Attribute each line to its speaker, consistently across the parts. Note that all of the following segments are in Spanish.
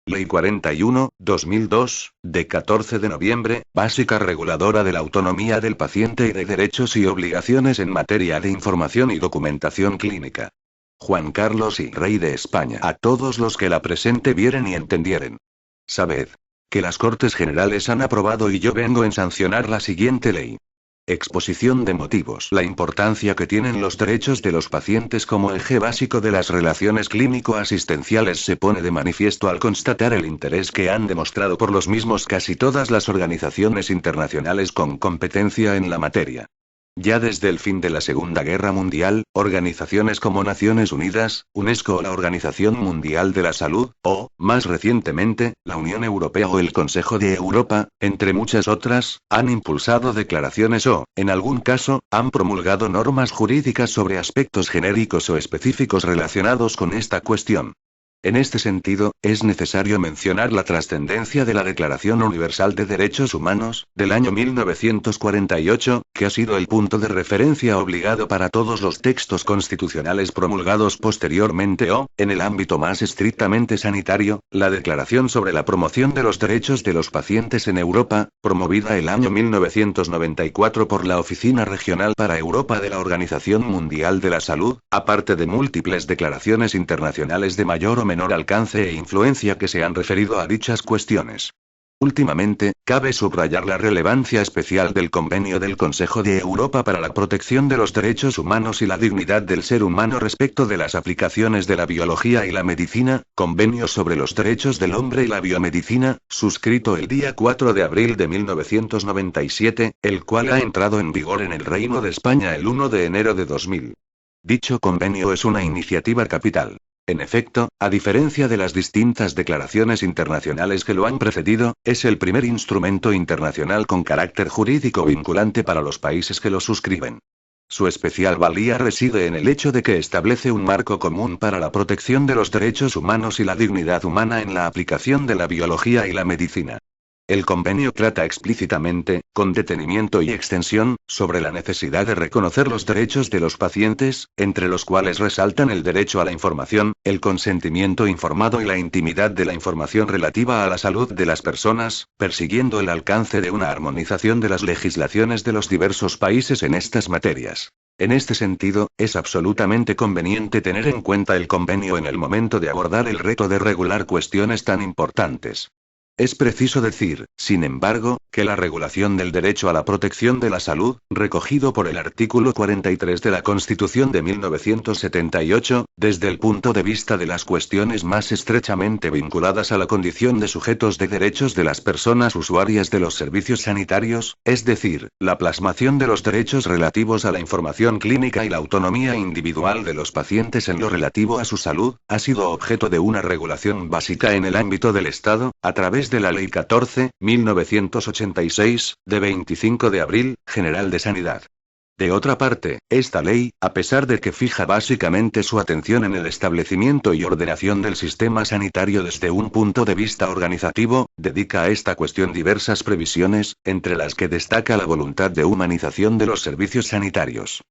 Speaker 1: Ley 41/2002, de 14 de noviembre, básica reguladora de la autonomía del paciente y de derechos y obligaciones en materia de información y documentación clínica. Juan Carlos y Rey de España. A todos los que la presente vieren y entendieren. Sabed que las Cortes Generales han aprobado y yo vengo en sancionar la siguiente ley. Exposición de motivos. La importancia que tienen los derechos de los pacientes como eje básico de las relaciones clínico-asistenciales se pone de manifiesto al constatar el interés que han demostrado por los mismos casi todas las organizaciones internacionales con competencia en la materia. Ya desde el fin de la Segunda Guerra Mundial, organizaciones como Naciones Unidas, UNESCO o la Organización Mundial de la Salud, o, más recientemente, la Unión Europea o el Consejo de Europa, entre muchas otras, han impulsado declaraciones o, en algún caso, han promulgado normas jurídicas sobre aspectos genéricos o específicos relacionados con esta cuestión. En este sentido, es necesario mencionar la trascendencia de la Declaración Universal de Derechos Humanos, del año 1948, que ha sido el punto de referencia obligado para todos los textos constitucionales promulgados posteriormente o, en el ámbito más estrictamente sanitario, la Declaración sobre la Promoción de los Derechos de los Pacientes en Europa, promovida el año 1994 por la Oficina Regional para Europa de la Organización Mundial de la Salud, aparte de múltiples declaraciones internacionales de mayor o menor alcance e influencia que se han referido a dichas cuestiones. Últimamente, cabe subrayar la relevancia especial del Convenio del Consejo de Europa para la protección de los derechos humanos y la dignidad del ser humano respecto de las aplicaciones de la biología y la medicina, Convenio sobre los Derechos del Hombre y la Biomedicina, suscrito el día 4 de abril de 1997, el cual ha entrado en vigor en el Reino de España el 1 de enero de 2000. Dicho convenio es una iniciativa capital. En efecto, a diferencia de las distintas declaraciones internacionales que lo han precedido, es el primer instrumento internacional con carácter jurídico vinculante para los países que lo suscriben. Su especial valía reside en el hecho de que establece un marco común para la protección de los derechos humanos y la dignidad humana en la aplicación de la biología y la medicina. El convenio trata explícitamente, con detenimiento y extensión, sobre la necesidad de reconocer los derechos de los pacientes, entre los cuales resaltan el derecho a la información, el consentimiento informado y la intimidad de la información relativa a la salud de las personas, persiguiendo el alcance de una armonización de las legislaciones de los diversos países en estas materias. En este sentido, es absolutamente conveniente tener en cuenta el convenio en el momento de abordar el reto de regular cuestiones tan importantes. Es preciso decir, sin embargo, que la regulación del derecho a la protección de la salud, recogido por el artículo 43 de la Constitución de 1978, desde el punto de vista de las cuestiones más estrechamente vinculadas a la condición de sujetos de derechos de las personas usuarias de los servicios sanitarios, es decir, la plasmación de los derechos relativos a la información clínica y la autonomía individual de los pacientes en lo relativo a su salud, ha sido objeto de una regulación básica en el ámbito del Estado, a través de la Ley 14/1986, de 25 de abril, General de Sanidad. De otra parte, esta ley, a pesar de que fija básicamente su atención en el establecimiento y ordenación del sistema sanitario desde un punto de vista organizativo, dedica a esta cuestión diversas previsiones, entre las que destaca la voluntad de humanización de los servicios sanitarios.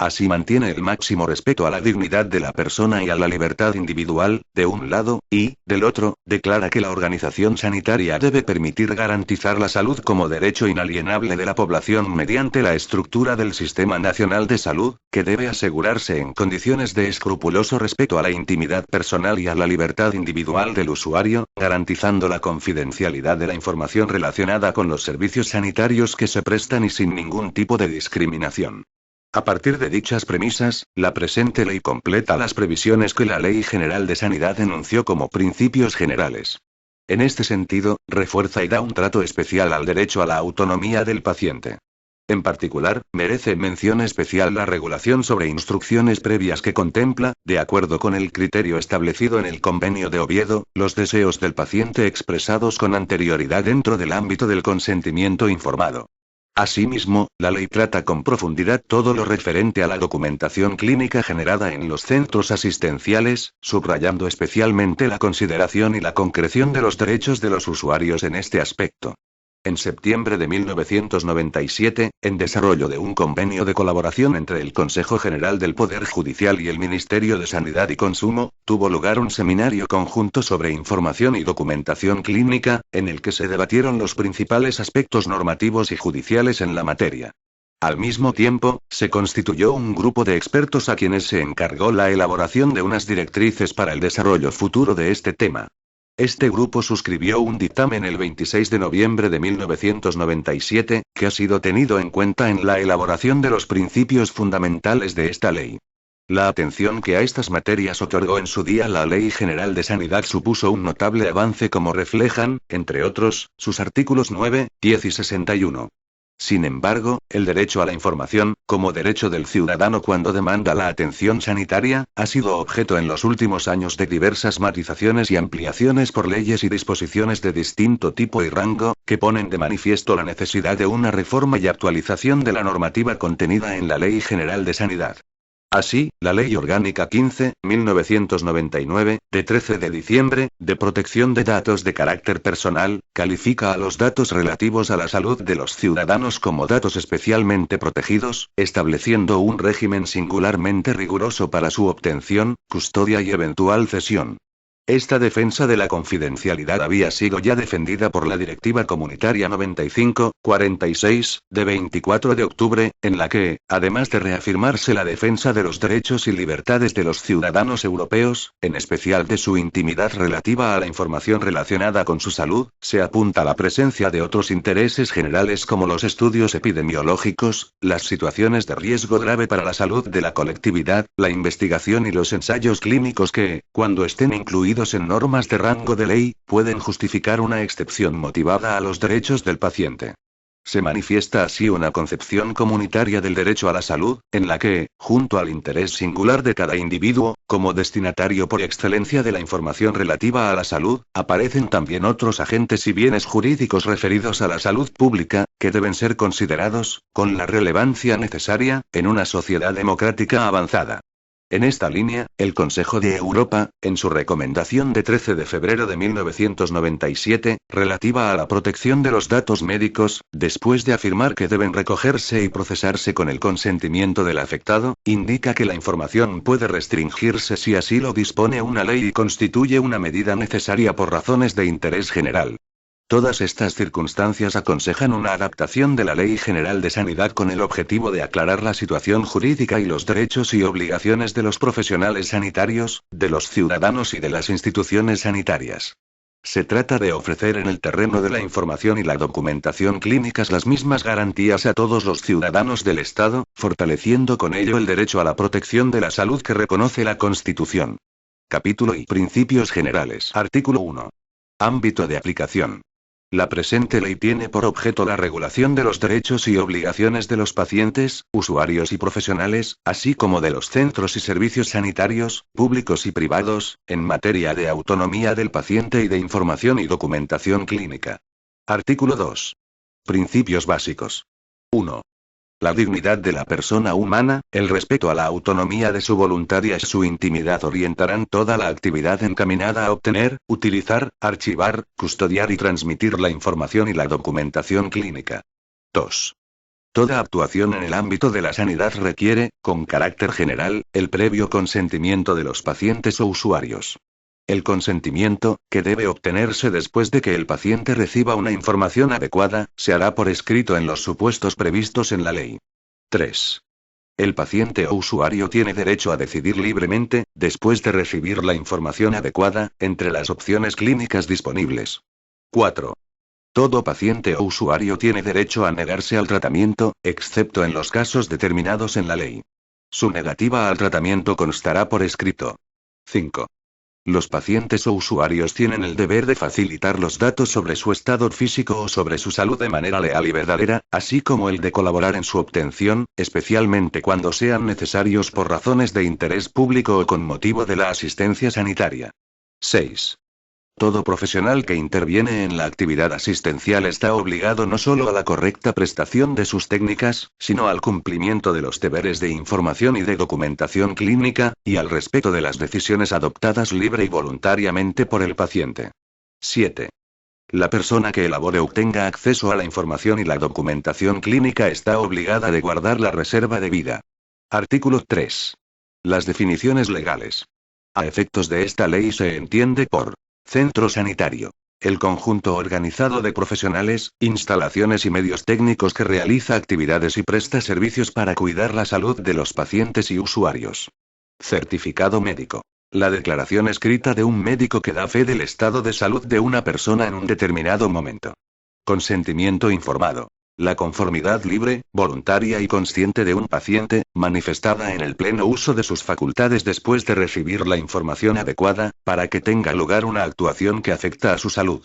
Speaker 1: Así mantiene el máximo respeto a la dignidad de la persona y a la libertad individual, de un lado, y, del otro, declara que la organización sanitaria debe permitir garantizar la salud como derecho inalienable de la población mediante la estructura del Sistema Nacional de Salud, que debe asegurarse en condiciones de escrupuloso respeto a la intimidad personal y a la libertad individual del usuario, garantizando la confidencialidad de la información relacionada con los servicios sanitarios que se prestan y sin ningún tipo de discriminación. A partir de dichas premisas, la presente ley completa las previsiones que la Ley General de Sanidad enunció como principios generales. En este sentido, refuerza y da un trato especial al derecho a la autonomía del paciente. En particular, merece mención especial la regulación sobre instrucciones previas que contempla, de acuerdo con el criterio establecido en el Convenio de Oviedo, los deseos del paciente expresados con anterioridad dentro del ámbito del consentimiento informado. Asimismo, la ley trata con profundidad todo lo referente a la documentación clínica generada en los centros asistenciales, subrayando especialmente la consideración y la concreción de los derechos de los usuarios en este aspecto. En septiembre de 1997, en desarrollo de un convenio de colaboración entre el Consejo General del Poder Judicial y el Ministerio de Sanidad y Consumo, tuvo lugar un seminario conjunto sobre información y documentación clínica, en el que se debatieron los principales aspectos normativos y judiciales en la materia. Al mismo tiempo, se constituyó un grupo de expertos a quienes se encargó la elaboración de unas directrices para el desarrollo futuro de este tema. Este grupo suscribió un dictamen el 26 de noviembre de 1997, que ha sido tenido en cuenta en la elaboración de los principios fundamentales de esta ley. La atención que a estas materias otorgó en su día la Ley General de Sanidad supuso un notable avance, como reflejan, entre otros, sus artículos 9, 10 y 61. Sin embargo, el derecho a la información, como derecho del ciudadano cuando demanda la atención sanitaria, ha sido objeto en los últimos años de diversas matizaciones y ampliaciones por leyes y disposiciones de distinto tipo y rango, que ponen de manifiesto la necesidad de una reforma y actualización de la normativa contenida en la Ley General de Sanidad. Así, la Ley Orgánica 15/1999, de 13 de diciembre, de protección de datos de carácter personal, califica a los datos relativos a la salud de los ciudadanos como datos especialmente protegidos, estableciendo un régimen singularmente riguroso para su obtención, custodia y eventual cesión. Esta defensa de la confidencialidad había sido ya defendida por la Directiva Comunitaria 95/46, de 24 de octubre, en la que, además de reafirmarse la defensa de los derechos y libertades de los ciudadanos europeos, en especial de su intimidad relativa a la información relacionada con su salud, se apunta a la presencia de otros intereses generales como los estudios epidemiológicos, las situaciones de riesgo grave para la salud de la colectividad, la investigación y los ensayos clínicos que, cuando estén incluidos en normas de rango de ley, pueden justificar una excepción motivada a los derechos del paciente. Se manifiesta así una concepción comunitaria del derecho a la salud, en la que, junto al interés singular de cada individuo, como destinatario por excelencia de la información relativa a la salud, aparecen también otros agentes y bienes jurídicos referidos a la salud pública, que deben ser considerados, con la relevancia necesaria, en una sociedad democrática avanzada. En esta línea, el Consejo de Europa, en su recomendación de 13 de febrero de 1997, relativa a la protección de los datos médicos, después de afirmar que deben recogerse y procesarse con el consentimiento del afectado, indica que la información puede restringirse si así lo dispone una ley y constituye una medida necesaria por razones de interés general. Todas estas circunstancias aconsejan una adaptación de la Ley General de Sanidad con el objetivo de aclarar la situación jurídica y los derechos y obligaciones de los profesionales sanitarios, de los ciudadanos y de las instituciones sanitarias. Se trata de ofrecer en el terreno de la información y la documentación clínicas las mismas garantías a todos los ciudadanos del Estado, fortaleciendo con ello el derecho a la protección de la salud que reconoce la Constitución. Capítulo y Principios Generales. Artículo 1. Ámbito de aplicación. La presente ley tiene por objeto la regulación de los derechos y obligaciones de los pacientes, usuarios y profesionales, así como de los centros y servicios sanitarios, públicos y privados, en materia de autonomía del paciente y de información y documentación clínica. Artículo 2. Principios básicos. 1. La dignidad de la persona humana, el respeto a la autonomía de su voluntad y a su intimidad orientarán toda la actividad encaminada a obtener, utilizar, archivar, custodiar y transmitir la información y la documentación clínica. 2. Toda actuación en el ámbito de la sanidad requiere, con carácter general, el previo consentimiento de los pacientes o usuarios. El consentimiento, que debe obtenerse después de que el paciente reciba una información adecuada, se hará por escrito en los supuestos previstos en la ley. 3. El paciente o usuario tiene derecho a decidir libremente, después de recibir la información adecuada, entre las opciones clínicas disponibles. 4. Todo paciente o usuario tiene derecho a negarse al tratamiento, excepto en los casos determinados en la ley. Su negativa al tratamiento constará por escrito. 5. Los pacientes o usuarios tienen el deber de facilitar los datos sobre su estado físico o sobre su salud de manera leal y verdadera, así como el de colaborar en su obtención, especialmente cuando sean necesarios por razones de interés público o con motivo de la asistencia sanitaria. 6. Todo profesional que interviene en la actividad asistencial está obligado no solo a la correcta prestación de sus técnicas, sino al cumplimiento de los deberes de información y de documentación clínica, y al respeto de las decisiones adoptadas libre y voluntariamente por el paciente. 7. La persona que elabore o tenga acceso a la información y la documentación clínica está obligada de guardar la reserva debida. Artículo 3. Las definiciones legales. A efectos de esta ley se entiende por centro sanitario el conjunto organizado de profesionales, instalaciones y medios técnicos que realiza actividades y presta servicios para cuidar la salud de los pacientes y usuarios. Certificado médico. La declaración escrita de un médico que da fe del estado de salud de una persona en un determinado momento. Consentimiento informado. La conformidad libre, voluntaria y consciente de un paciente, manifestada en el pleno uso de sus facultades después de recibir la información adecuada, para que tenga lugar una actuación que afecta a su salud.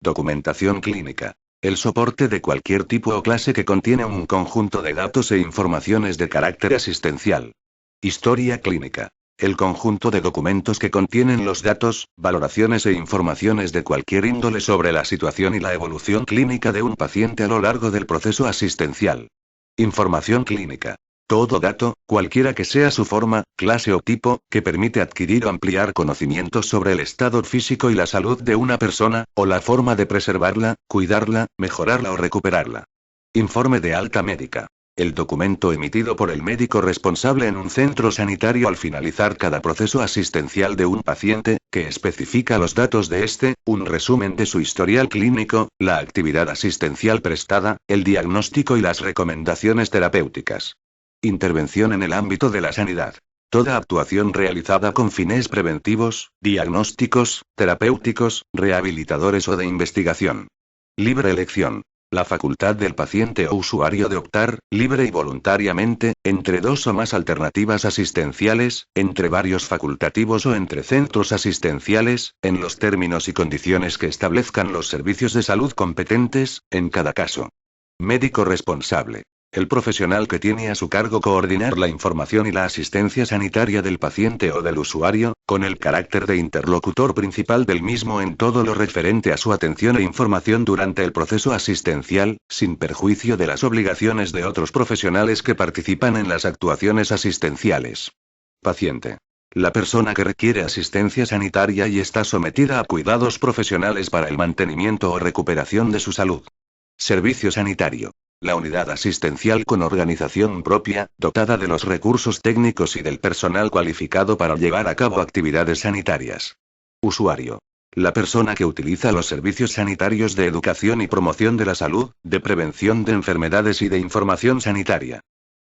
Speaker 1: Documentación clínica. El soporte de cualquier tipo o clase que contiene un conjunto de datos e informaciones de carácter asistencial. Historia clínica. El conjunto de documentos que contienen los datos, valoraciones e informaciones de cualquier índole sobre la situación y la evolución clínica de un paciente a lo largo del proceso asistencial. Información clínica. Todo dato, cualquiera que sea su forma, clase o tipo, que permite adquirir o ampliar conocimientos sobre el estado físico y la salud de una persona, o la forma de preservarla, cuidarla, mejorarla o recuperarla. Informe de alta médica. El documento emitido por el médico responsable en un centro sanitario al finalizar cada proceso asistencial de un paciente, que especifica los datos de este, un resumen de su historial clínico, la actividad asistencial prestada, el diagnóstico y las recomendaciones terapéuticas. Intervención en el ámbito de la sanidad. Toda actuación realizada con fines preventivos, diagnósticos, terapéuticos, rehabilitadores o de investigación. Libre elección. La facultad del paciente o usuario de optar, libre y voluntariamente, entre dos o más alternativas asistenciales, entre varios facultativos o entre centros asistenciales, en los términos y condiciones que establezcan los servicios de salud competentes, en cada caso. Médico responsable. El profesional que tiene a su cargo coordinar la información y la asistencia sanitaria del paciente o del usuario, con el carácter de interlocutor principal del mismo en todo lo referente a su atención e información durante el proceso asistencial, sin perjuicio de las obligaciones de otros profesionales que participan en las actuaciones asistenciales. Paciente. La persona que requiere asistencia sanitaria y está sometida a cuidados profesionales para el mantenimiento o recuperación de su salud. Servicio sanitario. La unidad asistencial con organización propia, dotada de los recursos técnicos y del personal cualificado para llevar a cabo actividades sanitarias. Usuario. La persona que utiliza los servicios sanitarios de educación y promoción de la salud, de prevención de enfermedades y de información sanitaria.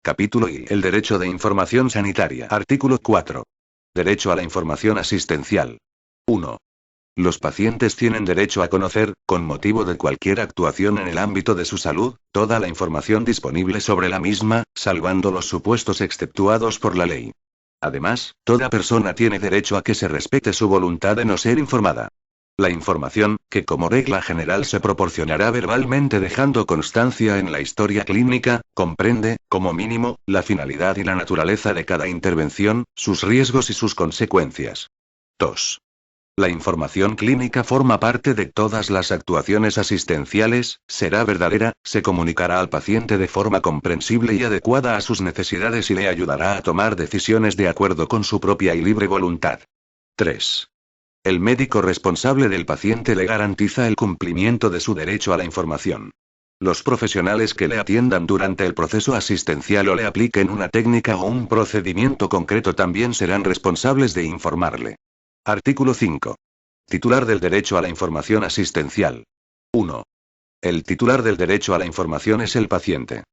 Speaker 1: Capítulo I. El derecho de información sanitaria. Artículo 4. Derecho a la información asistencial. 1. Los pacientes tienen derecho a conocer, con motivo de cualquier actuación en el ámbito de su salud, toda la información disponible sobre la misma, salvando los supuestos exceptuados por la ley. Además, toda persona tiene derecho a que se respete su voluntad de no ser informada. La información, que como regla general se proporcionará verbalmente dejando constancia en la historia clínica, comprende, como mínimo, la finalidad y la naturaleza de cada intervención, sus riesgos y sus consecuencias. 2. La información clínica forma parte de todas las actuaciones asistenciales, será verdadera, se comunicará al paciente de forma comprensible y adecuada a sus necesidades y le ayudará a tomar decisiones de acuerdo con su propia y libre voluntad. 3. El médico responsable del paciente le garantiza el cumplimiento de su derecho a la información. Los profesionales que le atiendan durante el proceso asistencial o le apliquen una técnica o un procedimiento concreto también serán responsables de informarle. Artículo 5. Titular del derecho a la información asistencial. 1. El titular del derecho a la información es el paciente.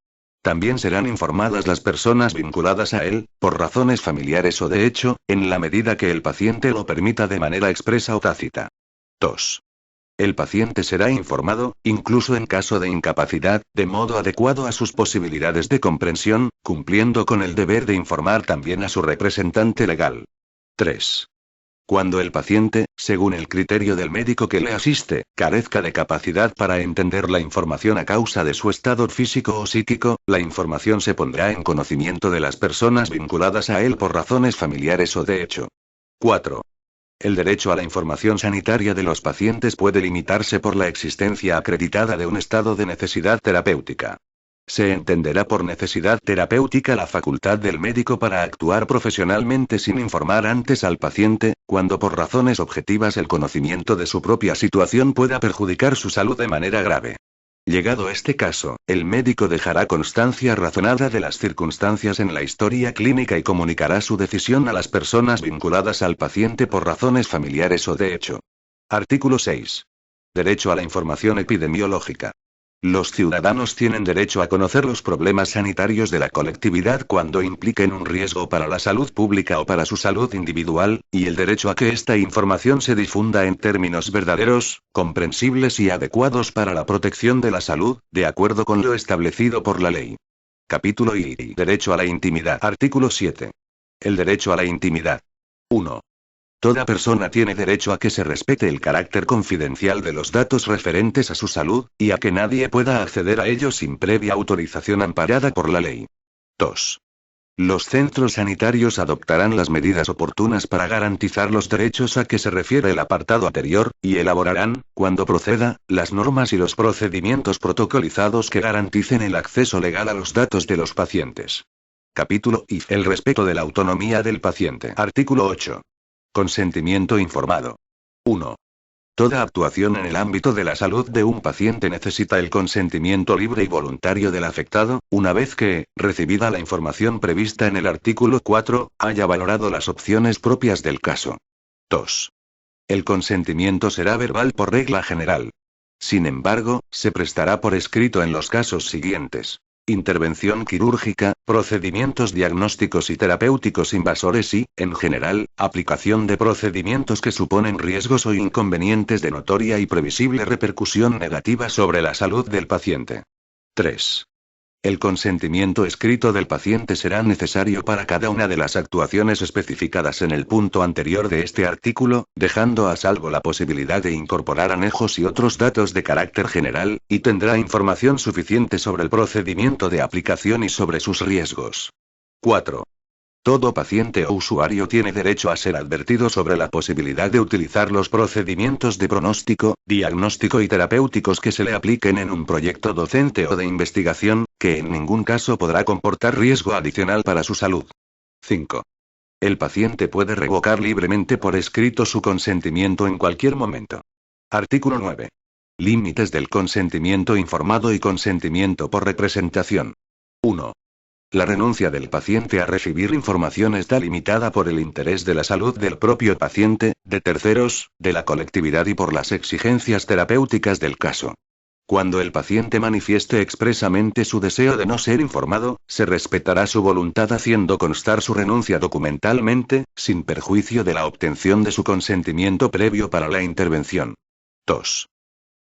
Speaker 1: También serán informadas las personas vinculadas a él, por razones familiares o de hecho, en la medida que el paciente lo permita de manera expresa o tácita. 2. El paciente será informado, incluso en caso de incapacidad, de modo adecuado a sus posibilidades de comprensión, cumpliendo con el deber de informar también a su representante legal. 3. Cuando el paciente, según el criterio del médico que le asiste, carezca de capacidad para entender la información a causa de su estado físico o psíquico, la información se pondrá en conocimiento de las personas vinculadas a él por razones familiares o de hecho. 4. El derecho a la información sanitaria de los pacientes puede limitarse por la existencia acreditada de un estado de necesidad terapéutica. Se entenderá por necesidad terapéutica la facultad del médico para actuar profesionalmente sin informar antes al paciente, cuando por razones objetivas el conocimiento de su propia situación pueda perjudicar su salud de manera grave. Llegado este caso, el médico dejará constancia razonada de las circunstancias en la historia clínica y comunicará su decisión a las personas vinculadas al paciente por razones familiares o de hecho. Artículo 6. Derecho a la información epidemiológica. Los ciudadanos tienen derecho a conocer los problemas sanitarios de la colectividad cuando impliquen un riesgo para la salud pública o para su salud individual, y el derecho a que esta información se difunda en términos verdaderos, comprensibles y adecuados para la protección de la salud, de acuerdo con lo establecido por la ley. Capítulo I. Derecho a la intimidad. Artículo 7. El derecho a la intimidad. 1. Toda persona tiene derecho a que se respete el carácter confidencial de los datos referentes a su salud, y a que nadie pueda acceder a ellos sin previa autorización amparada por la ley. 2. Los centros sanitarios adoptarán las medidas oportunas para garantizar los derechos a que se refiere el apartado anterior, y elaborarán, cuando proceda, las normas y los procedimientos protocolizados que garanticen el acceso legal a los datos de los pacientes. Capítulo I. El respeto de la autonomía del paciente. Artículo 8. Consentimiento informado. 1. Toda actuación en el ámbito de la salud de un paciente necesita el consentimiento libre y voluntario del afectado, una vez que, recibida la información prevista en el artículo 4, haya valorado las opciones propias del caso. 2. El consentimiento será verbal por regla general. Sin embargo, se prestará por escrito en los casos siguientes: intervención quirúrgica, procedimientos diagnósticos y terapéuticos invasores y, en general, aplicación de procedimientos que suponen riesgos o inconvenientes de notoria y previsible repercusión negativa sobre la salud del paciente. 3. El consentimiento escrito del paciente será necesario para cada una de las actuaciones especificadas en el punto anterior de este artículo, dejando a salvo la posibilidad de incorporar anejos y otros datos de carácter general, y tendrá información suficiente sobre el procedimiento de aplicación y sobre sus riesgos. 4. Todo paciente o usuario tiene derecho a ser advertido sobre la posibilidad de utilizar los procedimientos de pronóstico, diagnóstico y terapéuticos que se le apliquen en un proyecto docente o de investigación, que en ningún caso podrá comportar riesgo adicional para su salud. 5. El paciente puede revocar libremente por escrito su consentimiento en cualquier momento. Artículo 9. Límites del consentimiento informado y consentimiento por representación. 1. La renuncia del paciente a recibir información está limitada por el interés de la salud del propio paciente, de terceros, de la colectividad y por las exigencias terapéuticas del caso. Cuando el paciente manifieste expresamente su deseo de no ser informado, se respetará su voluntad haciendo constar su renuncia documentalmente, sin perjuicio de la obtención de su consentimiento previo para la intervención. 2.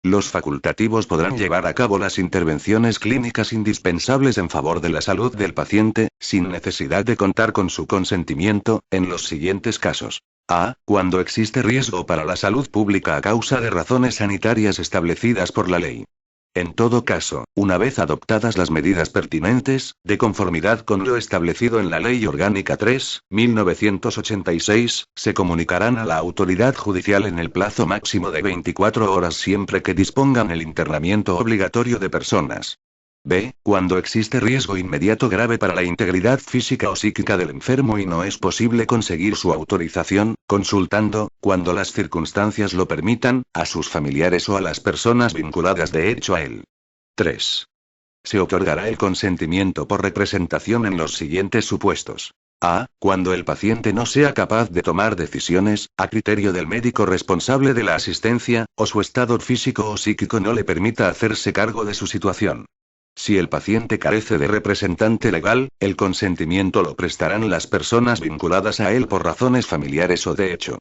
Speaker 1: Los facultativos podrán llevar a cabo las intervenciones clínicas indispensables en favor de la salud del paciente, sin necesidad de contar con su consentimiento, en los siguientes casos. A. Cuando existe riesgo para la salud pública a causa de razones sanitarias establecidas por la ley. En todo caso, una vez adoptadas las medidas pertinentes, de conformidad con lo establecido en la Ley Orgánica 3/1986, se comunicarán a la autoridad judicial en el plazo máximo de 24 horas siempre que dispongan el internamiento obligatorio de personas. B. Cuando existe riesgo inmediato grave para la integridad física o psíquica del enfermo y no es posible conseguir su autorización, consultando, cuando las circunstancias lo permitan, a sus familiares o a las personas vinculadas de hecho a él. 3. Se otorgará el consentimiento por representación en los siguientes supuestos. A. Cuando el paciente no sea capaz de tomar decisiones, a criterio del médico responsable de la asistencia, o su estado físico o psíquico no le permita hacerse cargo de su situación. Si el paciente carece de representante legal, el consentimiento lo prestarán las personas vinculadas a él por razones familiares o de hecho.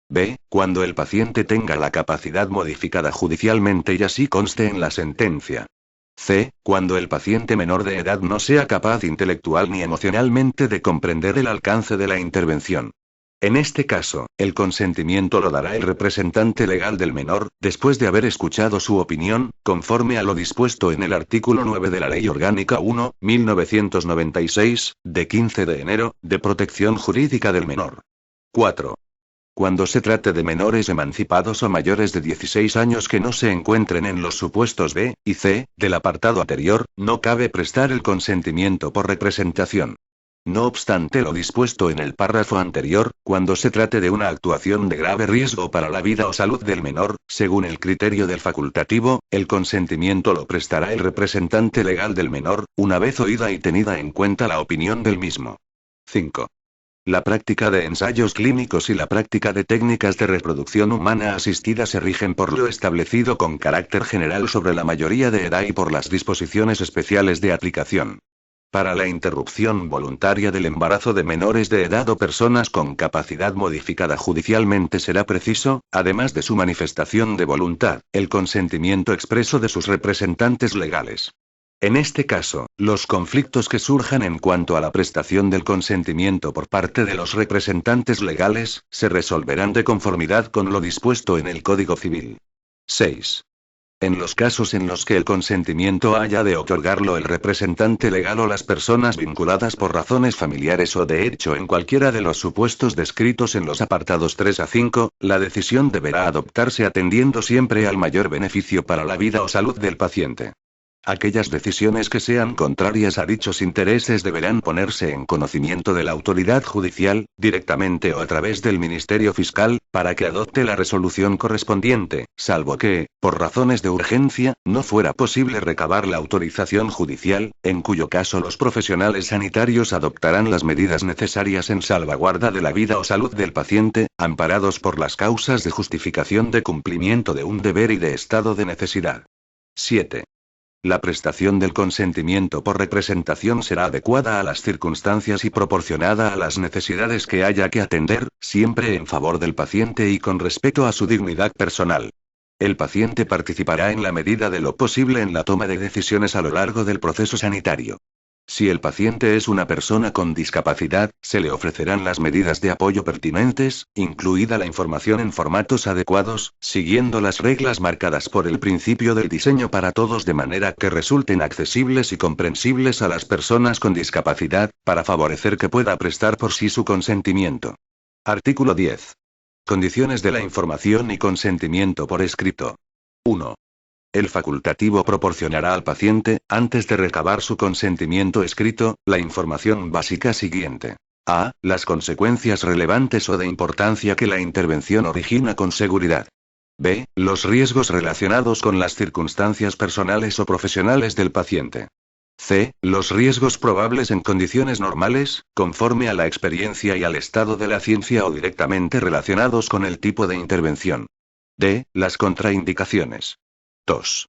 Speaker 1: B. Cuando el paciente tenga la capacidad modificada judicialmente y así conste en la sentencia. C. Cuando el paciente menor de edad no sea capaz intelectual ni emocionalmente de comprender el alcance de la intervención. En este caso, el consentimiento lo dará el representante legal del menor, después de haber escuchado su opinión, conforme a lo dispuesto en el artículo 9 de la Ley Orgánica 1/1996, de 15 de enero, de protección jurídica del menor. 4. Cuando se trate de menores emancipados o mayores de 16 años que no se encuentren en los supuestos B y C del apartado anterior, no cabe prestar el consentimiento por representación. No obstante lo dispuesto en el párrafo anterior, cuando se trate de una actuación de grave riesgo para la vida o salud del menor, según el criterio del facultativo, el consentimiento lo prestará el representante legal del menor, una vez oída y tenida en cuenta la opinión del mismo. 5. La práctica de ensayos clínicos y la práctica de técnicas de reproducción humana asistida se rigen por lo establecido con carácter general sobre la mayoría de edad y por las disposiciones especiales de aplicación. Para la interrupción voluntaria del embarazo de menores de edad o personas con capacidad modificada judicialmente será preciso, además de su manifestación de voluntad, el consentimiento expreso de sus representantes legales. En este caso, los conflictos que surjan en cuanto a la prestación del consentimiento por parte de los representantes legales, se resolverán de conformidad con lo dispuesto en el Código Civil. 6. En los casos en los que el consentimiento haya de otorgarlo el representante legal o las personas vinculadas por razones familiares o de hecho en cualquiera de los supuestos descritos en los apartados 3 a 5, la decisión deberá adoptarse atendiendo siempre al mayor beneficio para la vida o salud del paciente. Aquellas decisiones que sean contrarias a dichos intereses deberán ponerse en conocimiento de la autoridad judicial, directamente o a través del Ministerio Fiscal, para que adopte la resolución correspondiente, salvo que, por razones de urgencia, no fuera posible recabar la autorización judicial, en cuyo caso los profesionales sanitarios adoptarán las medidas necesarias en salvaguarda de la vida o salud del paciente, amparados por las causas de justificación de cumplimiento de un deber y de estado de necesidad. 7. La prestación del consentimiento por representación será adecuada a las circunstancias y proporcionada a las necesidades que haya que atender, siempre en favor del paciente y con respeto a su dignidad personal. El paciente participará en la medida de lo posible en la toma de decisiones a lo largo del proceso sanitario. Si el paciente es una persona con discapacidad, se le ofrecerán las medidas de apoyo pertinentes, incluida la información en formatos adecuados, siguiendo las reglas marcadas por el principio del diseño para todos de manera que resulten accesibles y comprensibles a las personas con discapacidad, para favorecer que pueda prestar por sí su consentimiento. Artículo 10. Condiciones de la información y consentimiento por escrito. 1. El facultativo proporcionará al paciente, antes de recabar su consentimiento escrito, la información básica siguiente. A. Las consecuencias relevantes o de importancia que la intervención origina con seguridad. B. Los riesgos relacionados con las circunstancias personales o profesionales del paciente. C. Los riesgos probables en condiciones normales, conforme a la experiencia y al estado de la ciencia o directamente relacionados con el tipo de intervención. D. Las contraindicaciones. 2.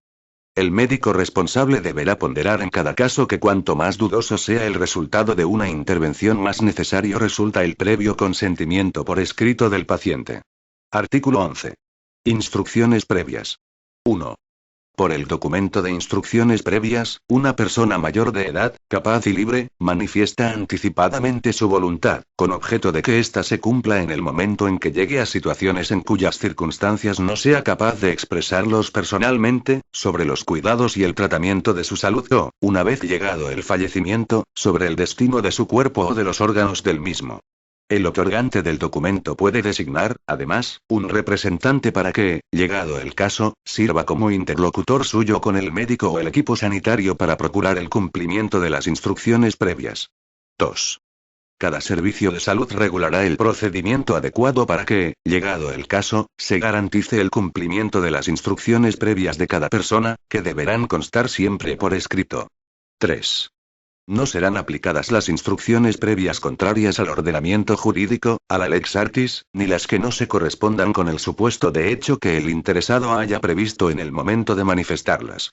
Speaker 1: El médico responsable deberá ponderar en cada caso que cuanto más dudoso sea el resultado de una intervención, más necesario resulta el previo consentimiento por escrito del paciente. Artículo 11. Instrucciones previas. 1. Por el documento de instrucciones previas, una persona mayor de edad, capaz y libre, manifiesta anticipadamente su voluntad, con objeto de que ésta se cumpla en el momento en que llegue a situaciones en cuyas circunstancias no sea capaz de expresarlos personalmente, sobre los cuidados y el tratamiento de su salud o, una vez llegado el fallecimiento, sobre el destino de su cuerpo o de los órganos del mismo. El otorgante del documento puede designar, además, un representante para que, llegado el caso, sirva como interlocutor suyo con el médico o el equipo sanitario para procurar el cumplimiento de las instrucciones previas. 2. Cada servicio de salud regulará el procedimiento adecuado para que, llegado el caso, se garantice el cumplimiento de las instrucciones previas de cada persona, que deberán constar siempre por escrito. 3. No serán aplicadas las instrucciones previas contrarias al ordenamiento jurídico, a la lex artis, ni las que no se correspondan con el supuesto de hecho que el interesado haya previsto en el momento de manifestarlas.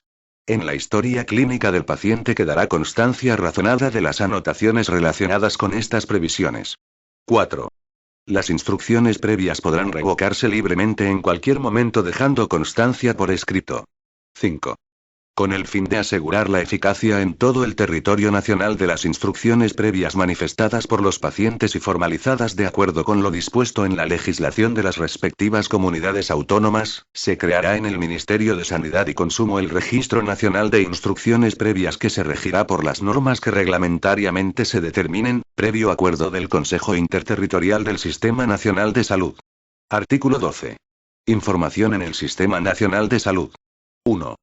Speaker 1: En la historia clínica del paciente quedará constancia razonada de las anotaciones relacionadas con estas previsiones. 4. Las instrucciones previas podrán revocarse libremente en cualquier momento dejando constancia por escrito. 5. Con el fin de asegurar la eficacia en todo el territorio nacional de las instrucciones previas manifestadas por los pacientes y formalizadas de acuerdo con lo dispuesto en la legislación de las respectivas comunidades autónomas, se creará en el Ministerio de Sanidad y Consumo el Registro Nacional de Instrucciones Previas que se regirá por las normas que reglamentariamente se determinen, previo acuerdo del Consejo Interterritorial del Sistema Nacional de Salud. Artículo 12. Información en el Sistema Nacional de Salud. 1.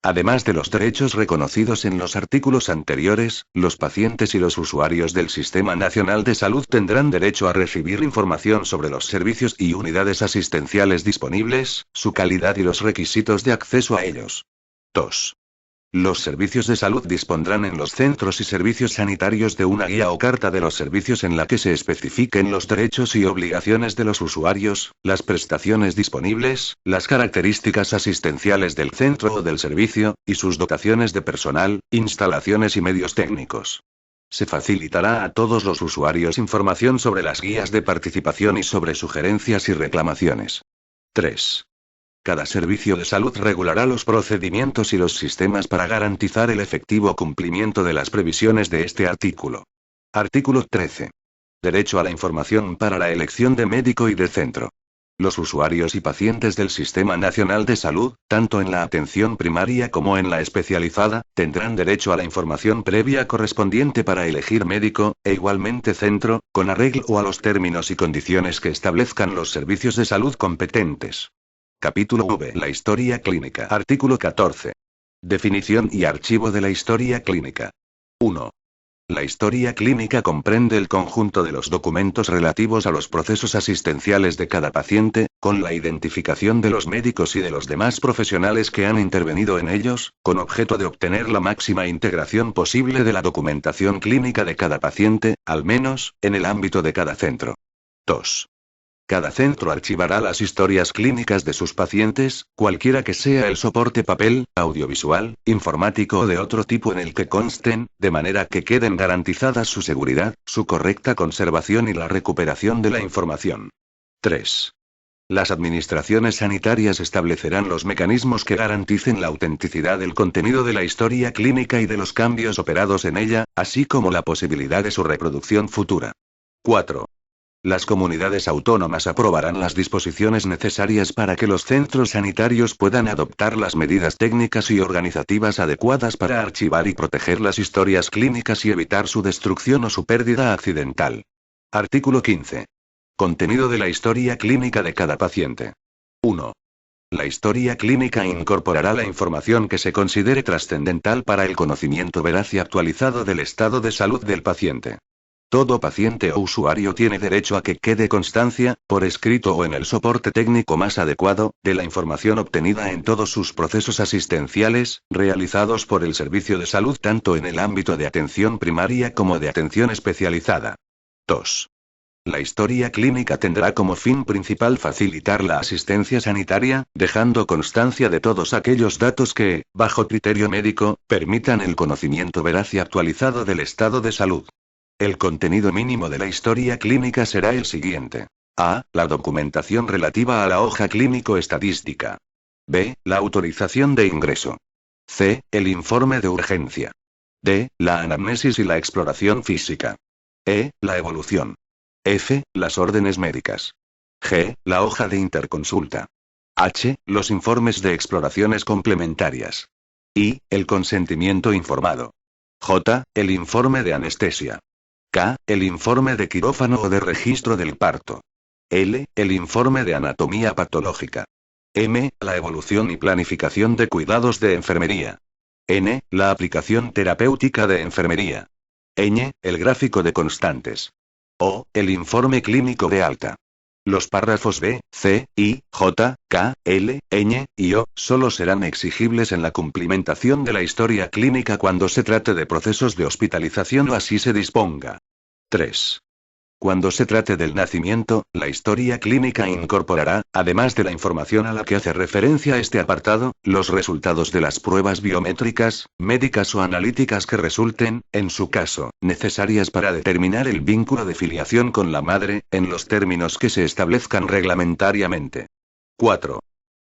Speaker 1: Además de los derechos reconocidos en los artículos anteriores, los pacientes y los usuarios del Sistema Nacional de Salud tendrán derecho a recibir información sobre los servicios y unidades asistenciales disponibles, su calidad y los requisitos de acceso a ellos. 2. Los servicios de salud dispondrán en los centros y servicios sanitarios de una guía o carta de los servicios en la que se especifiquen los derechos y obligaciones de los usuarios, las prestaciones disponibles, las características asistenciales del centro o del servicio, y sus dotaciones de personal, instalaciones y medios técnicos. Se facilitará a todos los usuarios información sobre las guías de participación y sobre sugerencias y reclamaciones. 3. Cada servicio de salud regulará los procedimientos y los sistemas para garantizar el efectivo cumplimiento de las previsiones de este artículo. Artículo 13. Derecho a la información para la elección de médico y de centro. Los usuarios y pacientes del Sistema Nacional de Salud, tanto en la atención primaria como en la especializada, tendrán derecho a la información previa correspondiente para elegir médico, e igualmente centro, con arreglo a los términos y condiciones que establezcan los servicios de salud competentes. Capítulo V. La historia clínica. Artículo 14. Definición y archivo de la historia clínica. 1. La historia clínica comprende el conjunto de los documentos relativos a los procesos asistenciales de cada paciente, con la identificación de los médicos y de los demás profesionales que han intervenido en ellos, con objeto de obtener la máxima integración posible de la documentación clínica de cada paciente, al menos, en el ámbito de cada centro. 2. Cada centro archivará las historias clínicas de sus pacientes, cualquiera que sea el soporte papel, audiovisual, informático o de otro tipo en el que consten, de manera que queden garantizadas su seguridad, su correcta conservación y la recuperación de la información. 3. Las administraciones sanitarias establecerán los mecanismos que garanticen la autenticidad del contenido de la historia clínica y de los cambios operados en ella, así como la posibilidad de su reproducción futura. 4. Las comunidades autónomas aprobarán las disposiciones necesarias para que los centros sanitarios puedan adoptar las medidas técnicas y organizativas adecuadas para archivar y proteger las historias clínicas y evitar su destrucción o su pérdida accidental. Artículo 15. Contenido de la historia clínica de cada paciente. 1. La historia clínica incorporará la información que se considere trascendental para el conocimiento veraz y actualizado del estado de salud del paciente. Todo paciente o usuario tiene derecho a que quede constancia, por escrito o en el soporte técnico más adecuado, de la información obtenida en todos sus procesos asistenciales, realizados por el servicio de salud tanto en el ámbito de atención primaria como de atención especializada. 2. La historia clínica tendrá como fin principal facilitar la asistencia sanitaria, dejando constancia de todos aquellos datos que, bajo criterio médico, permitan el conocimiento veraz y actualizado del estado de salud. El contenido mínimo de la historia clínica será el siguiente. A. La documentación relativa a la hoja clínico-estadística. B. La autorización de ingreso. C. El informe de urgencia. D. La anamnesis y la exploración física. E. La evolución. F. Las órdenes médicas. G. La hoja de interconsulta. H. Los informes de exploraciones complementarias. I. El consentimiento informado. J. El informe de anestesia. K. El informe de quirófano o de registro del parto. L. El informe de anatomía patológica. M. La evolución y planificación de cuidados de enfermería. N. La aplicación terapéutica de enfermería. Ñ. El gráfico de constantes. O. El informe clínico de alta. Los párrafos B, C, I, J, K, L, Ñ y O solo serán exigibles en la cumplimentación de la historia clínica cuando se trate de procesos de hospitalización o así se disponga. 3. Cuando se trate del nacimiento, la historia clínica incorporará, además de la información a la que hace referencia este apartado, los resultados de las pruebas biométricas, médicas o analíticas que resulten, en su caso, necesarias para determinar el vínculo de filiación con la madre, en los términos que se establezcan reglamentariamente. 4.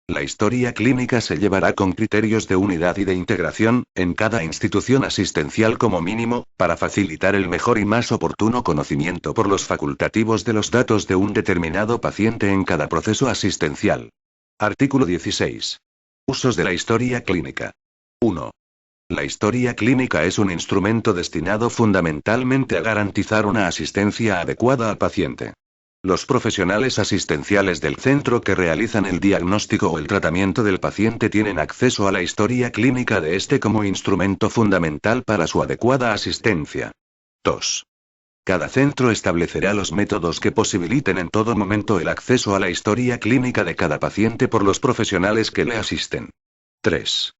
Speaker 1: La historia clínica se llevará con criterios de unidad y de integración, en cada institución asistencial como mínimo, para facilitar el mejor y más oportuno conocimiento por los facultativos de los datos de un determinado paciente en cada proceso asistencial. Artículo 16. Usos de la historia clínica. 1. La historia clínica es un instrumento destinado fundamentalmente a garantizar una asistencia adecuada al paciente. Los profesionales asistenciales del centro que realizan el diagnóstico o el tratamiento del paciente tienen acceso a la historia clínica de este como instrumento fundamental para su adecuada asistencia. 2. Cada centro establecerá los métodos que posibiliten en todo momento el acceso a la historia clínica de cada paciente por los profesionales que le asisten. 3.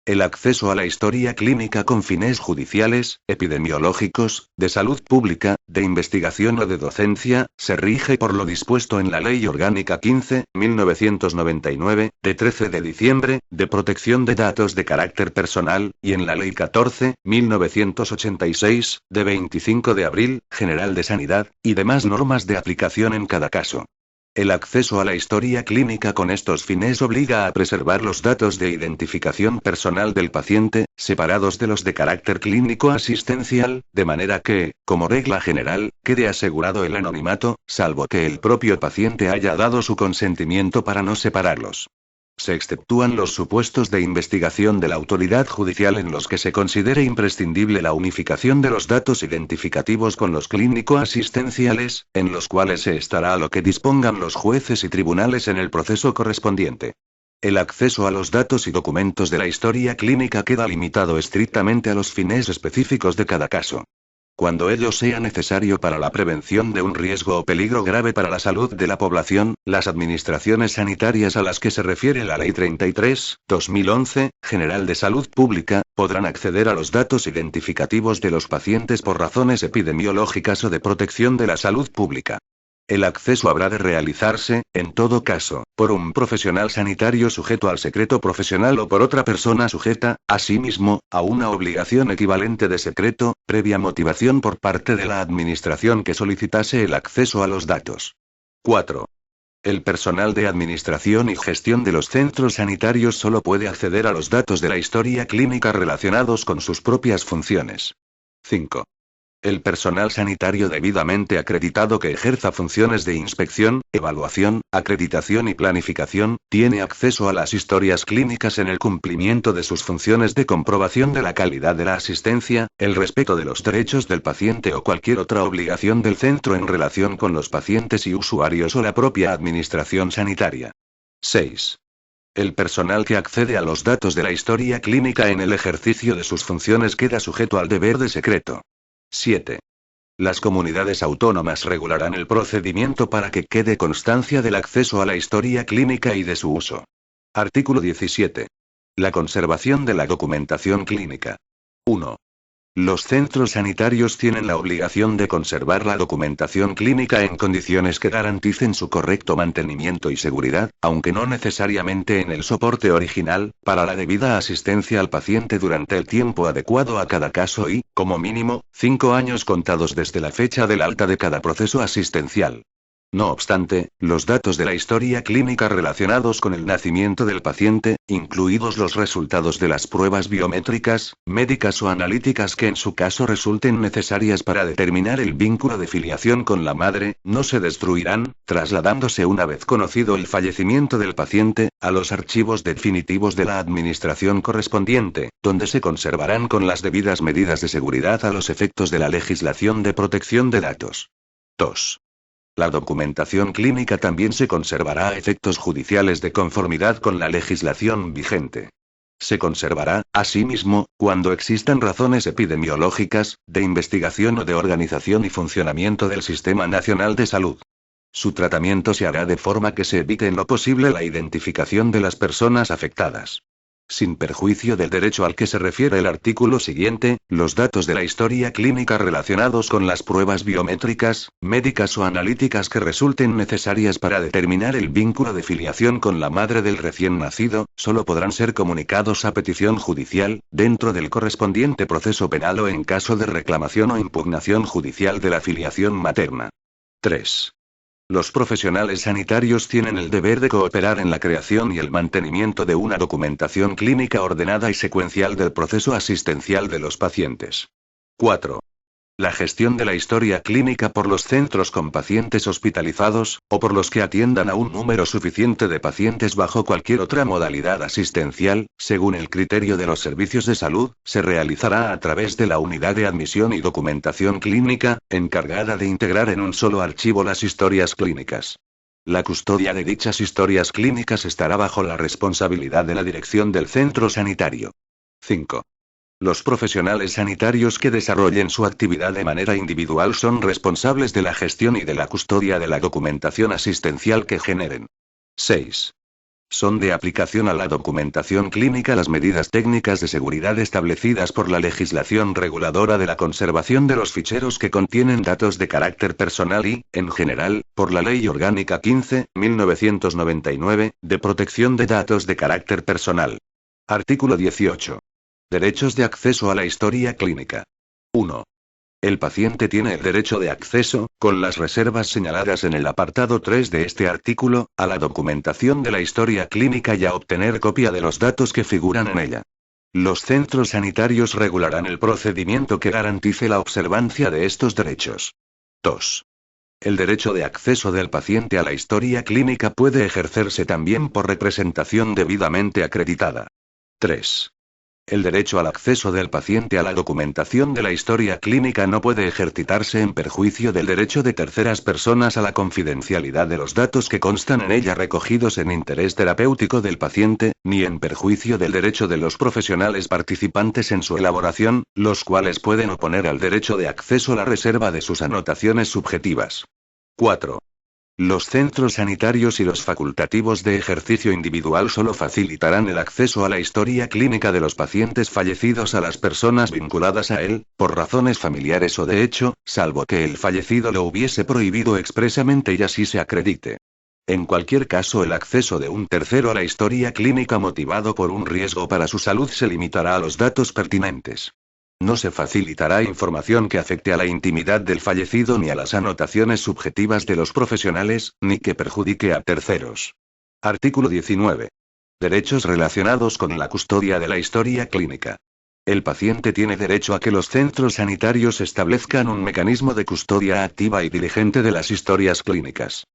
Speaker 1: El acceso a la historia clínica con fines judiciales, epidemiológicos, de salud pública, de investigación o de docencia, se rige por lo dispuesto en la Ley Orgánica 15.1999, de 13 de diciembre, de protección de datos de carácter personal, y en la Ley 14.1986, de 25 de abril, General de Sanidad, y demás normas de aplicación en cada caso. El acceso a la historia clínica con estos fines obliga a preservar los datos de identificación personal del paciente, separados de los de carácter clínico asistencial, de manera que, como regla general, quede asegurado el anonimato, salvo que el propio paciente haya dado su consentimiento para no separarlos. Se exceptúan los supuestos de investigación de la autoridad judicial en los que se considere imprescindible la unificación de los datos identificativos con los clínico-asistenciales, en los cuales se estará a lo que dispongan los jueces y tribunales en el proceso correspondiente. El acceso a los datos y documentos de la historia clínica queda limitado estrictamente a los fines específicos de cada caso. Cuando ello sea necesario para la prevención de un riesgo o peligro grave para la salud de la población, las administraciones sanitarias a las que se refiere la Ley 33/2011, General de Salud Pública, podrán acceder a los datos identificativos de los pacientes por razones epidemiológicas o de protección de la salud pública. El acceso habrá de realizarse, en todo caso, por un profesional sanitario sujeto al secreto profesional o por otra persona sujeta, asimismo, a una obligación equivalente de secreto, previa motivación por parte de la administración que solicitase el acceso a los datos. 4. El personal de administración y gestión de los centros sanitarios solo puede acceder a los datos de la historia clínica relacionados con sus propias funciones. 5. El personal sanitario debidamente acreditado que ejerza funciones de inspección, evaluación, acreditación y planificación, tiene acceso a las historias clínicas en el cumplimiento de sus funciones de comprobación de la calidad de la asistencia, el respeto de los derechos del paciente o cualquier otra obligación del centro en relación con los pacientes y usuarios o la propia administración sanitaria. 6. El personal que accede a los datos de la historia clínica en el ejercicio de sus funciones queda sujeto al deber de secreto. 7. Las comunidades autónomas regularán el procedimiento para que quede constancia del acceso a la historia clínica y de su uso. Artículo 17. La conservación de la documentación clínica. 1. Los centros sanitarios tienen la obligación de conservar la documentación clínica en condiciones que garanticen su correcto mantenimiento y seguridad, aunque no necesariamente en el soporte original, para la debida asistencia al paciente durante el tiempo adecuado a cada caso y, como mínimo, 5 años contados desde la fecha del alta de cada proceso asistencial. No obstante, los datos de la historia clínica relacionados con el nacimiento del paciente, incluidos los resultados de las pruebas biométricas, médicas o analíticas que en su caso resulten necesarias para determinar el vínculo de filiación con la madre, no se destruirán, trasladándose una vez conocido el fallecimiento del paciente, a los archivos definitivos de la administración correspondiente, donde se conservarán con las debidas medidas de seguridad a los efectos de la legislación de protección de datos. 2. La documentación clínica también se conservará a efectos judiciales de conformidad con la legislación vigente. Se conservará, asimismo, cuando existan razones epidemiológicas, de investigación o de organización y funcionamiento del Sistema Nacional de Salud. Su tratamiento se hará de forma que se evite en lo posible la identificación de las personas afectadas. Sin perjuicio del derecho al que se refiere el artículo siguiente, los datos de la historia clínica relacionados con las pruebas biométricas, médicas o analíticas que resulten necesarias para determinar el vínculo de filiación con la madre del recién nacido, solo podrán ser comunicados a petición judicial, dentro del correspondiente proceso penal o en caso de reclamación o impugnación judicial de la filiación materna. 3. Los profesionales sanitarios tienen el deber de cooperar en la creación y el mantenimiento de una documentación clínica ordenada y secuencial del proceso asistencial de los pacientes. 4. La gestión de la historia clínica por los centros con pacientes hospitalizados, o por los que atiendan a un número suficiente de pacientes bajo cualquier otra modalidad asistencial, según el criterio de los servicios de salud, se realizará a través de la Unidad de Admisión y Documentación Clínica, encargada de integrar en un solo archivo las historias clínicas. La custodia de dichas historias clínicas estará bajo la responsabilidad de la dirección del centro sanitario. 5. Los profesionales sanitarios que desarrollen su actividad de manera individual son responsables de la gestión y de la custodia de la documentación asistencial que generen. 6. Son de aplicación a la documentación clínica las medidas técnicas de seguridad establecidas por la legislación reguladora de la conservación de los ficheros que contienen datos de carácter personal y, en general, por la Ley Orgánica 15.1999, de protección de datos de carácter personal. Artículo 18. Derechos de acceso a la historia clínica. 1. El paciente tiene el derecho de acceso, con las reservas señaladas en el apartado 3 de este artículo, a la documentación de la historia clínica y a obtener copia de los datos que figuran en ella. Los centros sanitarios regularán el procedimiento que garantice la observancia de estos derechos. 2. El derecho de acceso del paciente a la historia clínica puede ejercerse también por representación debidamente acreditada. 3. El derecho al acceso del paciente a la documentación de la historia clínica no puede ejercitarse en perjuicio del derecho de terceras personas a la confidencialidad de los datos que constan en ella recogidos en interés terapéutico del paciente, ni en perjuicio del derecho de los profesionales participantes en su elaboración, los cuales pueden oponer al derecho de acceso la reserva de sus anotaciones subjetivas. 4. Los centros sanitarios y los facultativos de ejercicio individual solo facilitarán el acceso a la historia clínica de los pacientes fallecidos a las personas vinculadas a él, por razones familiares o de hecho, salvo que el fallecido lo hubiese prohibido expresamente y así se acredite. En cualquier caso, el acceso de un tercero a la historia clínica motivado por un riesgo para su salud se limitará a los datos pertinentes. No se facilitará información que afecte a la intimidad del fallecido ni a las anotaciones subjetivas de los profesionales, ni que perjudique a terceros. Artículo 19. Derechos relacionados con la custodia de la historia clínica. El paciente tiene derecho a que los centros sanitarios establezcan un mecanismo de custodia activa y diligente de las historias clínicas.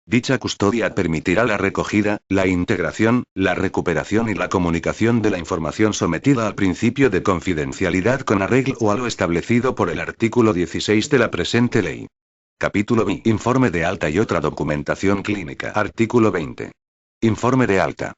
Speaker 1: Dicha custodia permitirá la recogida, la integración, la recuperación y la comunicación de la información sometida al principio de confidencialidad con arreglo a lo establecido por el artículo 16 de la presente ley. Capítulo B. Informe de alta y otra documentación clínica. Artículo 20. Informe de alta.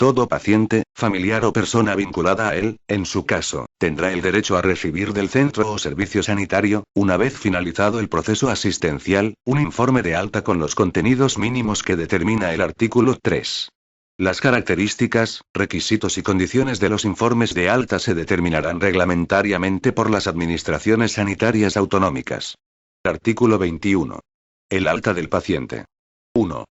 Speaker 1: Todo paciente, familiar o persona vinculada a él, en su caso, tendrá el derecho a recibir del centro o servicio sanitario, una vez finalizado el proceso asistencial, un informe de alta con los contenidos mínimos que determina el artículo 3. Las características, requisitos y condiciones de los informes de alta se determinarán reglamentariamente por las administraciones sanitarias autonómicas. Artículo 21. El alta del paciente. 1.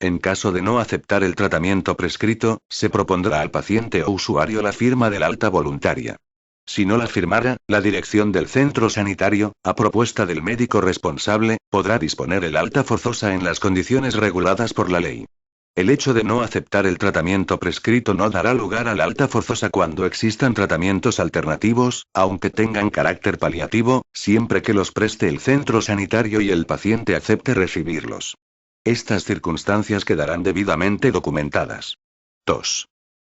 Speaker 1: En caso de no aceptar el tratamiento prescrito, se propondrá al paciente o usuario la firma del alta voluntaria. Si no la firmara, la dirección del centro sanitario, a propuesta del médico responsable, podrá disponer el alta forzosa en las condiciones reguladas por la ley. El hecho de no aceptar el tratamiento prescrito no dará lugar al alta forzosa cuando existan tratamientos alternativos, aunque tengan carácter paliativo, siempre que los preste el centro sanitario y el paciente acepte recibirlos. Estas circunstancias quedarán debidamente documentadas. 2.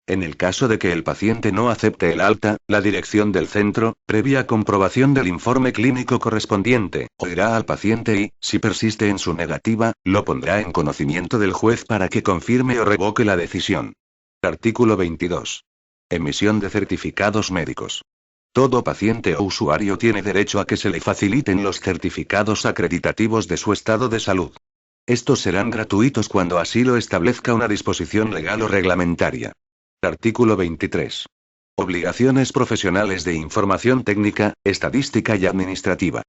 Speaker 1: En el caso de que el paciente no acepte el alta, la dirección del centro, previa comprobación del informe clínico correspondiente, oirá al paciente y, si persiste en su negativa, lo pondrá en conocimiento del juez para que confirme o revoque la decisión. Artículo 22. Emisión de certificados médicos. Todo paciente o usuario tiene derecho a que se le faciliten los certificados acreditativos de su estado de salud. Estos serán gratuitos cuando así lo establezca una disposición legal o reglamentaria. Artículo 23. Obligaciones profesionales de información técnica, estadística y administrativa.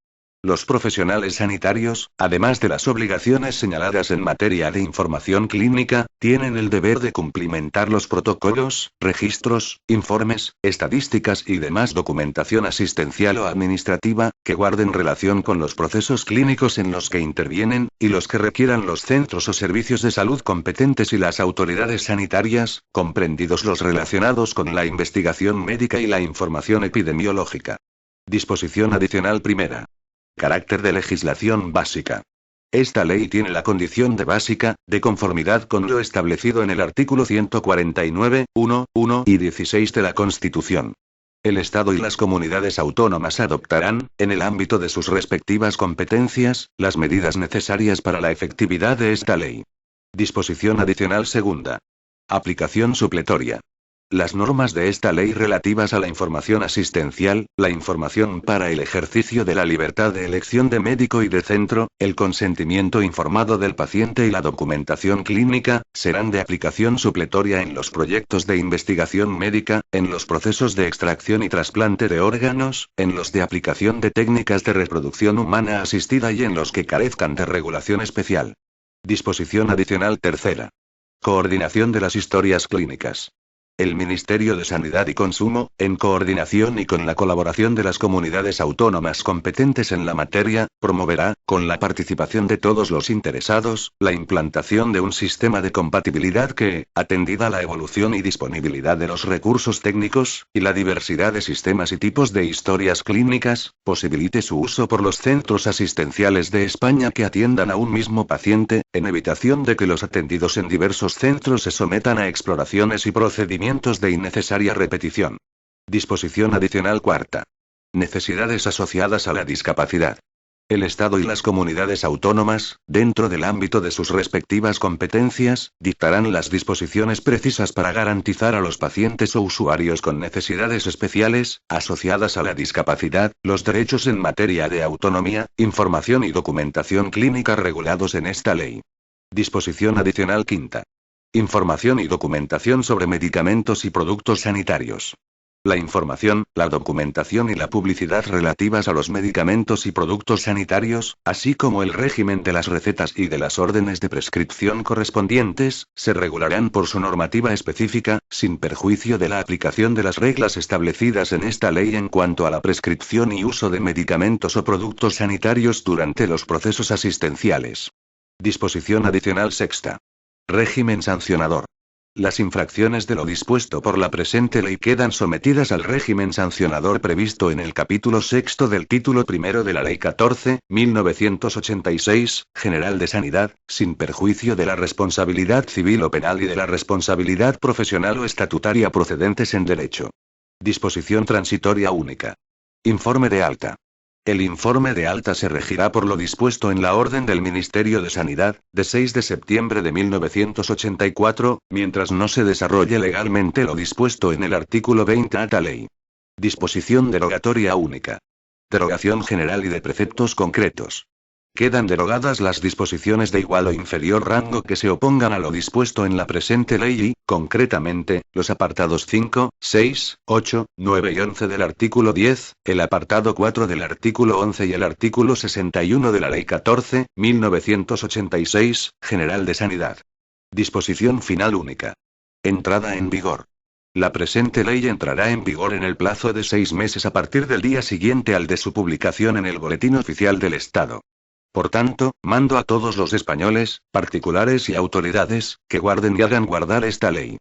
Speaker 1: Los profesionales sanitarios, además de las obligaciones señaladas en materia de información clínica, tienen el deber de cumplimentar los protocolos, registros, informes, estadísticas y demás documentación asistencial o administrativa, que guarden relación con los procesos clínicos en los que intervienen, y los que requieran los centros o servicios de salud competentes y las autoridades sanitarias, comprendidos los relacionados con la investigación médica y la información epidemiológica. Disposición adicional primera. Carácter de legislación básica. Esta ley tiene la condición de básica, de conformidad con lo establecido en el artículo 149, 1, 1 y 16 de la Constitución. El Estado y las comunidades autónomas adoptarán, en el ámbito de sus respectivas competencias, las medidas necesarias para la efectividad de esta ley. Disposición adicional segunda. Aplicación supletoria. Las normas de esta ley relativas a la información asistencial, la información para el ejercicio de la libertad de elección de médico y de centro, el consentimiento informado del paciente y la documentación clínica, serán de aplicación supletoria en los proyectos de investigación médica, en los procesos de extracción y trasplante de órganos, en los de aplicación de técnicas de reproducción humana asistida y en los que carezcan de regulación especial. Disposición adicional tercera. Coordinación de las historias clínicas. El Ministerio de Sanidad y Consumo, en coordinación y con la colaboración de las comunidades autónomas competentes en la materia, promoverá, con la participación de todos los interesados, la implantación de un sistema de compatibilidad que, atendida la evolución y disponibilidad de los recursos técnicos, y la diversidad de sistemas y tipos de historias clínicas, posibilite su uso por los centros asistenciales de España que atiendan a un mismo paciente, en evitación de que los atendidos en diversos centros se sometan a exploraciones y procedimientos de innecesaria repetición. Disposición adicional cuarta. Necesidades asociadas a la discapacidad. El Estado y las comunidades autónomas, dentro del ámbito de sus respectivas competencias, dictarán las disposiciones precisas para garantizar a los pacientes o usuarios con necesidades especiales, asociadas a la discapacidad, los derechos en materia de autonomía, información y documentación clínica regulados en esta ley. Disposición adicional quinta. Información y documentación sobre medicamentos y productos sanitarios. La información, la documentación y la publicidad relativas a los medicamentos y productos sanitarios, así como el régimen de las recetas y de las órdenes de prescripción correspondientes, se regularán por su normativa específica, sin perjuicio de la aplicación de las reglas establecidas en esta ley en cuanto a la prescripción y uso de medicamentos o productos sanitarios durante los procesos asistenciales. Disposición adicional sexta. Régimen sancionador. Las infracciones de lo dispuesto por la presente ley quedan sometidas al régimen sancionador previsto en el capítulo sexto del título primero de la Ley 14.1986, General de Sanidad, sin perjuicio de la responsabilidad civil o penal y de la responsabilidad profesional o estatutaria procedentes en derecho. Disposición transitoria única. Informe de alta. El informe de alta se regirá por lo dispuesto en la Orden del Ministerio de Sanidad, de 6 de septiembre de 1984, mientras no se desarrolle legalmente lo dispuesto en el artículo 20 de tal ley. Disposición derogatoria única. Derogación general y de preceptos concretos. Quedan derogadas las disposiciones de igual o inferior rango que se opongan a lo dispuesto en la presente ley y, concretamente, los apartados 5, 6, 8, 9 y 11 del artículo 10, el apartado 4 del artículo 11 y el artículo 61 de la Ley 14.1986, General de Sanidad. Disposición final única. Entrada en vigor. La presente ley entrará en vigor en el plazo de 6 meses a partir del día siguiente al de su publicación en el Boletín Oficial del Estado. Por tanto, mando a todos los españoles, particulares y autoridades, que guarden y hagan guardar esta ley.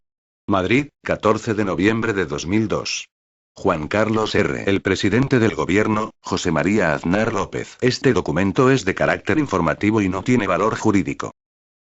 Speaker 1: Madrid, 14 de noviembre de 2002. Juan Carlos R. El presidente del gobierno, José María Aznar López. Este documento es de carácter informativo y no tiene valor jurídico.